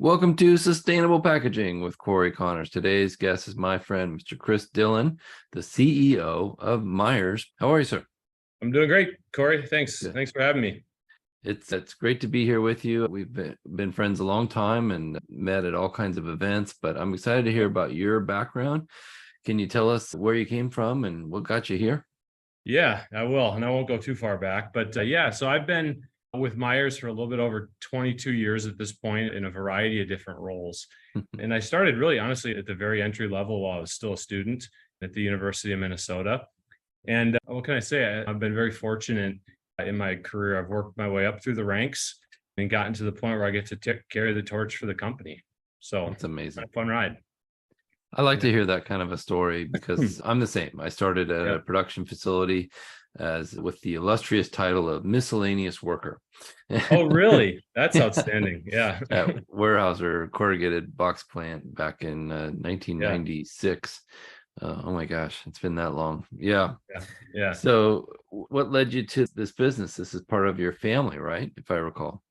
Welcome to Sustainable Packaging with Cory Connors. Today's guest is my friend, Mr. Chris Dillon, the CEO of Meyers. How are you, sir? I'm doing great, Cory. Thanks. Good. Thanks for having me. It's great to be here with you. We've been friends a long time and met at all kinds of events, but I'm excited to hear about your background. Can you tell us where you came from and what got you here? Yeah, I will. And I won't go too far back. But so I've been with Meyers for a little bit over 22 years at this point in a variety of different roles. And I started really honestly at the very entry level while I was still a student at the University of Minnesota. And what can I say? I've been very fortunate in my career. I've worked my way up through the ranks and gotten to the point where I get to carry the torch for the company. So That's amazing. it's a fun ride. I like to hear that kind of a story because I'm the same. I started at a production facility with the illustrious title of miscellaneous worker. Oh, really? That's outstanding. Yeah. At Weyerhaeuser corrugated box plant back in 1996. Oh my gosh, it's been that long. Yeah. Yeah. So what led you to this business? This is part of your family, right? If I recall.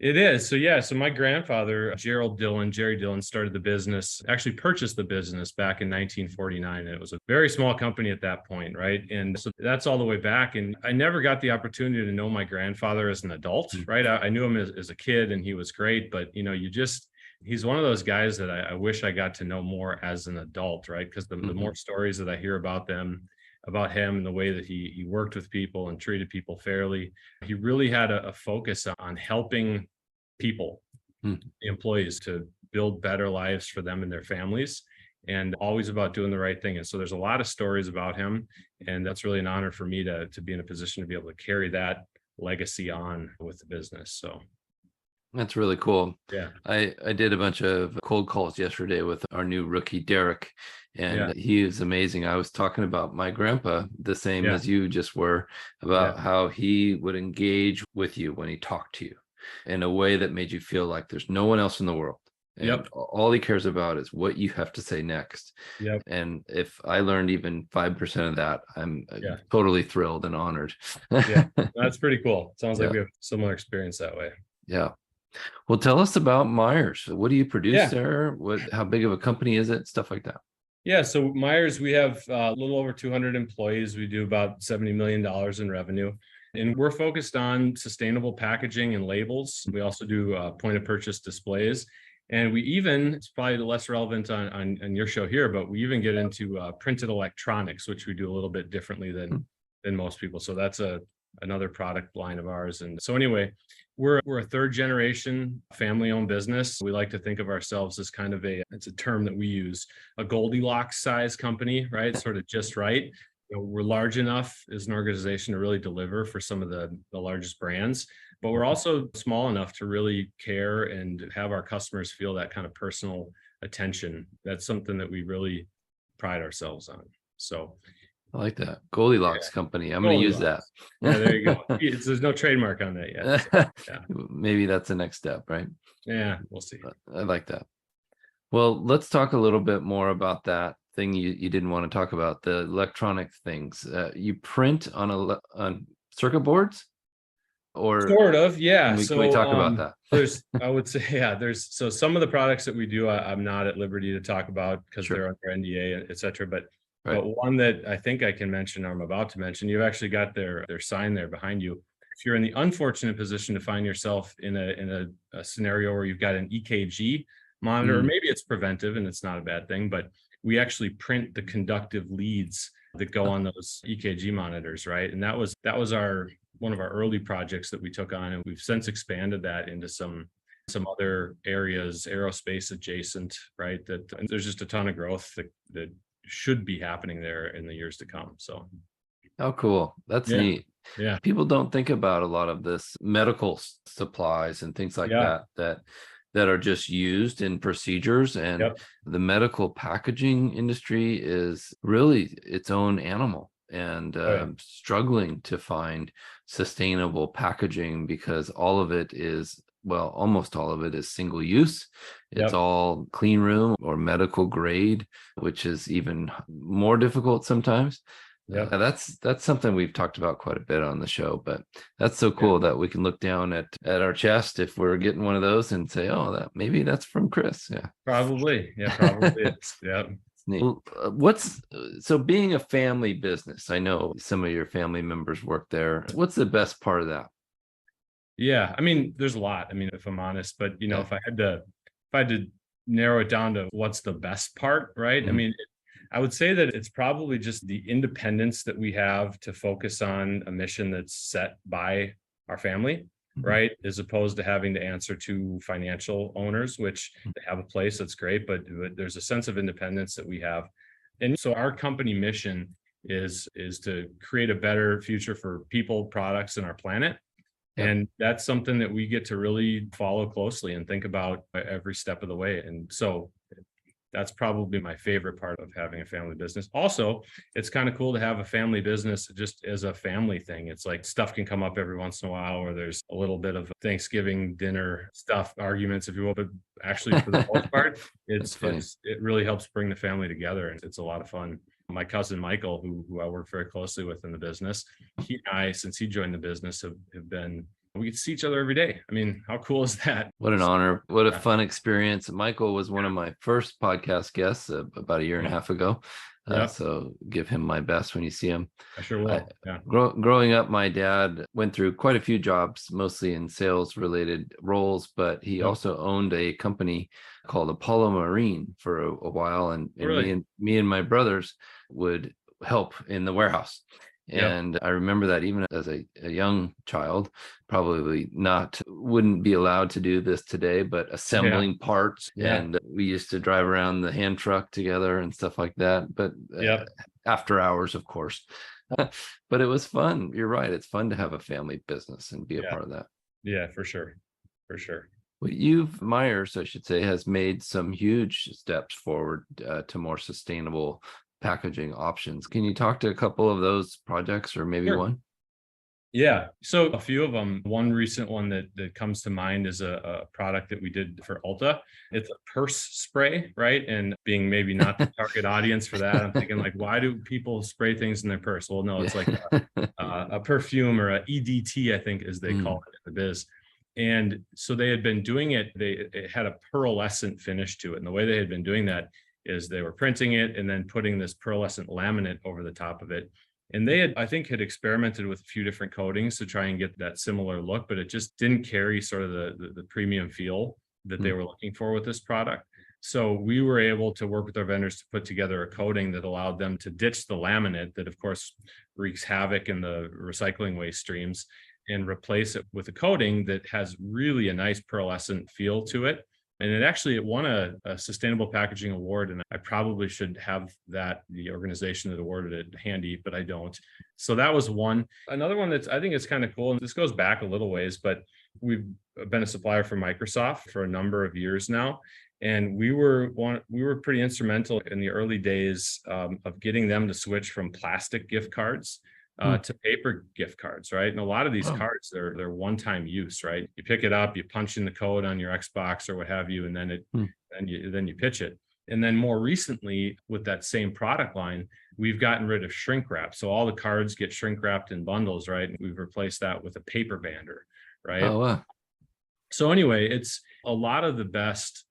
It is. So my grandfather, Jerry Dillon, started the business, actually purchased the business back in 1949. And it was a very small company at that point, right? And so that's all the way back. And I never got the opportunity to know my grandfather as an adult, right? I knew him as a kid and he was great, but he's one of those guys that I wish I got to know more as an adult, right? Because the more stories that I hear about him and the way that he worked with people and treated people fairly, he really had a focus on helping people, the employees, to build better lives for them and their families, and always about doing the right thing. And so there's a lot of stories about him, and that's really an honor for me to be in a position to be able to carry that legacy on with the business. So That's really cool. yeah. I did a bunch of cold calls yesterday with our new rookie, Derek, and he is amazing. I was talking about my grandpa, the same as you just were, about how he would engage with you when he talked to you in a way that made you feel like there's no one else in the world. And all he cares about is what you have to say next. And if I learned even 5% of that, I'm totally thrilled and honored. That's pretty cool. Sounds like we have similar experience that way. Yeah. Well, tell us about Meyers. What do you produce there? How big of a company is it? Stuff like that. Yeah, so Meyers, we have a little over 200 employees. We do about $70 million in revenue. And we're focused on sustainable packaging and labels. We also do point of purchase displays. And we even, it's probably less relevant on your show here, but we even get into printed electronics, which we do a little bit differently than most people. So that's another product line of ours. And so anyway, we're a third generation family owned business. We like to think of ourselves as kind of it's a term that we use, a Goldilocks size company, right? Sort of just right. We're large enough as an organization to really deliver for some of the largest brands, but we're also small enough to really care and have our customers feel that kind of personal attention. That's something that we really pride ourselves on. So I like that. Goldilocks company. I'm going to use that. Yeah, there you go. There's no trademark on that yet. So, Maybe that's the next step, right? Yeah, we'll see. I like that. Well, let's talk a little bit more about that thing you didn't want to talk about, the electronic things. You print on circuit boards? Or sort of, yeah. Can we talk about that? I would say, so some of the products that we do, I'm not at liberty to talk about because they're under NDA, et cetera. But one that I think I can mention, or I'm about to mention, you've actually got their sign there behind you. If you're in the unfortunate position to find yourself in a scenario where you've got an EKG monitor, or maybe it's preventive and it's not a bad thing, but we actually print the conductive leads that go on those EKG monitors, right? And that was one of our early projects that we took on, and we've since expanded that into some other areas, aerospace adjacent, right? And there's just a ton of growth that should be happening there in the years to come. So oh, cool. That's neat. Yeah. People don't think about a lot of this medical supplies and things like that are just used in procedures, and the medical packaging industry is really its own animal, and struggling to find sustainable packaging because all of it is, well, almost all of it is single use. It's all clean room or medical grade, which is even more difficult sometimes. Yeah. That's something we've talked about quite a bit on the show, but that's so cool that we can look down at our chest if we're getting one of those and say, oh, that maybe that's from Chris. Yeah. Probably. Yeah, probably is. Yeah. Neat. So being a family business, I know some of your family members work there. What's the best part of that? Yeah. I mean, there's a lot. I mean, if I'm honest, but if I had to narrow it down to what's the best part, right? Mm-hmm. I mean, I would say that it's probably just the independence that we have to focus on a mission that's set by our family, right? As opposed to having to answer to financial owners, which they have a place, that's great, but there's a sense of independence that we have. And so our company mission is to create a better future for people, products, and our planet. Yep. And that's something that we get to really follow closely and think about every step of the way. And so that's probably my favorite part of having a family business. Also, it's kind of cool to have a family business just as a family thing. It's like stuff can come up every once in a while, or there's a little bit of Thanksgiving dinner stuff, arguments, if you will. But actually, for the most part, it really helps bring the family together, and it's a lot of fun. My cousin Michael, who I work very closely with in the business, he and I, since he joined the business, have been. We get to see each other every day. I mean, how cool is that? What an honor. What a fun experience. Michael was one of my first podcast guests about a year and a half ago. So give him my best when you see him. I sure will. Growing up, my dad went through quite a few jobs, mostly in sales related roles, but he also owned a company called Apollo Marine for a while. And me and my brothers would help in the warehouse. And I remember that even as a young child, probably wouldn't be allowed to do this today, but assembling parts. And we used to drive around the hand truck together and stuff like that. But after hours, of course. But it was fun. You're right. It's fun to have a family business and be a part of that. Yeah, for sure. For sure. Well, Meyers, I should say, has made some huge steps forward to more sustainable packaging options. Can you talk to a couple of those projects, or maybe one? Yeah. So a few of them. One recent one that comes to mind is a product that we did for Ulta. It's a purse spray, right? And being maybe not the target audience for that, I'm thinking like, why do people spray things in their purse? Well, no, it's like a perfume, or a EDT, I think, as they call it in the biz. And so they had been doing it. It had a pearlescent finish to it. And the way they had been doing that is they were printing it and then putting this pearlescent laminate over the top of it. And they had experimented with a few different coatings to try and get that similar look, but it just didn't carry sort of the premium feel that they were looking for with this product. So we were able to work with our vendors to put together a coating that allowed them to ditch the laminate that, of course, wreaks havoc in the recycling waste streams, and replace it with a coating that has really a nice pearlescent feel to it. And it won a sustainable packaging award. And I probably should have the organization that awarded it handy, but I don't. So that was one. Another one I think is kind of cool, and this goes back a little ways, but we've been a supplier for Microsoft for a number of years now. And we were pretty instrumental in the early days of getting them to switch from plastic gift cards to paper gift cards, right? And a lot of these cards, they're one-time use, right? You pick it up, you punch in the code on your Xbox or what have you, and then then you pitch it. And then more recently, with that same product line, we've gotten rid of shrink wrap. So all the cards get shrink wrapped in bundles, right? And we've replaced that with a paper bander, right? Oh, wow. So anyway, it's a lot of the best,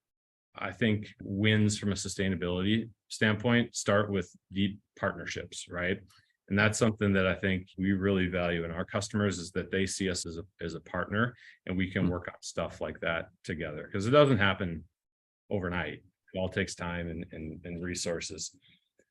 I think, wins from a sustainability standpoint start with deep partnerships, right? And that's something that I think we really value in our customers, is that they see us as a partner, and we can work on stuff like that together, because it doesn't happen overnight. It all takes time and resources.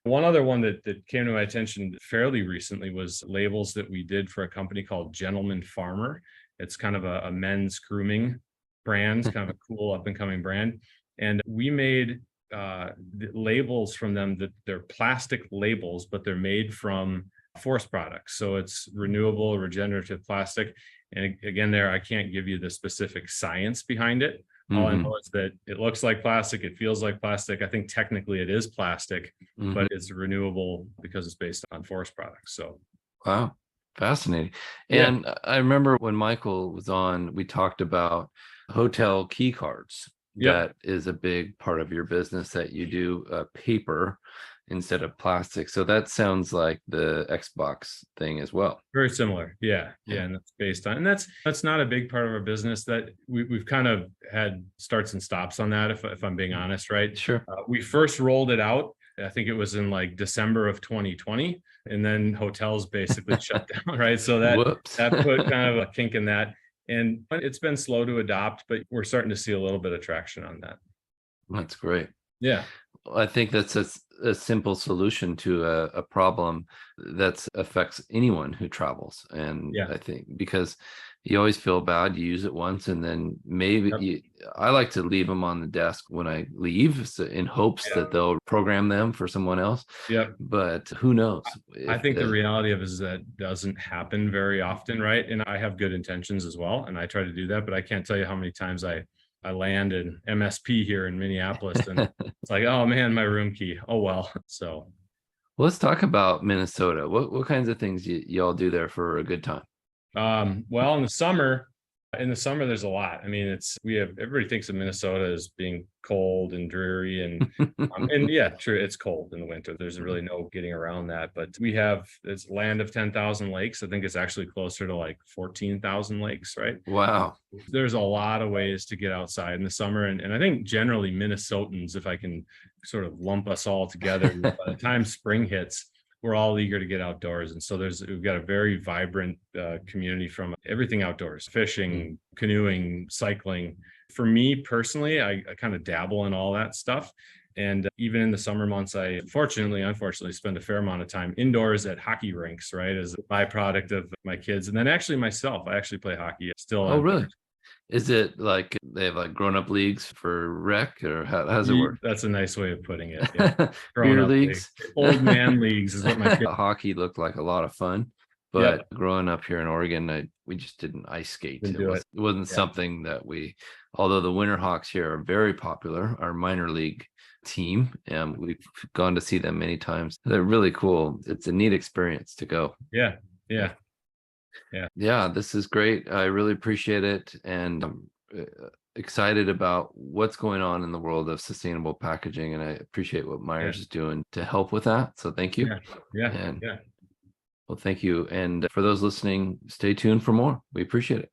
One other one that came to my attention fairly recently was labels that we did for a company called Gentleman Farmer. It's kind of a men's grooming brand, kind of a cool up and coming brand. And we made the labels from them that they're plastic labels, but they're made from forest products. So it's renewable, regenerative plastic. And again, I can't give you the specific science behind it. All I know is that it looks like plastic, it feels like plastic. I think technically it is plastic, but it's renewable because it's based on forest products. So wow, fascinating. And I remember when Michael was on, we talked about hotel key cards. That is a big part of your business, that you do paper. instead of plastic. So that sounds like the Xbox thing as well. Very similar. Yeah. And that's based on, and that's not a big part of our business. That we've kind of had starts and stops on that, if I'm being honest, right? Sure. We first rolled it out, I think it was in like December of 2020, and then hotels basically shut down, right? So that put kind of a kink in that. And it's been slow to adopt, but we're starting to see a little bit of traction on that. That's great. Yeah. I think that's a simple solution to a problem that affects anyone who travels. And I think because you always feel bad, you use it once, and then maybe I like to leave them on the desk when I leave, in hopes that they'll program them for someone else. But who knows? I think the reality of it is that doesn't happen very often, right? And I have good intentions as well, and I try to do that, but I can't tell you how many times I land in MSP here in Minneapolis, and it's like, oh man, my room key. Oh well. So let's talk about Minnesota. What kinds of things y'all do there for a good time? Well, in the summer, there's a lot. I mean, everybody thinks of Minnesota as being cold and dreary, and yeah, true, it's cold in the winter. There's really no getting around that. But it's land of 10,000 lakes. I think it's actually closer to like 14,000 lakes, right? Wow. There's a lot of ways to get outside in the summer. And I think generally Minnesotans, if I can sort of lump us all together, by the time spring hits, we're all eager to get outdoors. And so we've got a very vibrant community from everything outdoors: fishing, canoeing, cycling. For me personally, I kind of dabble in all that stuff. And even in the summer months, I unfortunately spend a fair amount of time indoors at hockey rinks, right? As a byproduct of my kids. And then actually myself, I actually play hockey still. Oh, really? Is it like they have like grown-up leagues for rec, or how does it work? That's a nice way of putting it. Yeah. Beer leagues? Old man leagues is what my kids. Hockey looked like a lot of fun, but growing up here in Oregon, we just didn't ice skate. It wasn't something that although the Winterhawks here are very popular, our minor league team, and we've gone to see them many times. They're really cool. It's a neat experience to go. Yeah, this is great. I really appreciate it, and I'm excited about what's going on in the world of sustainable packaging, and I appreciate what Meyers is doing to help with that. So thank you. Well, thank you. And for those listening, stay tuned for more. We appreciate it.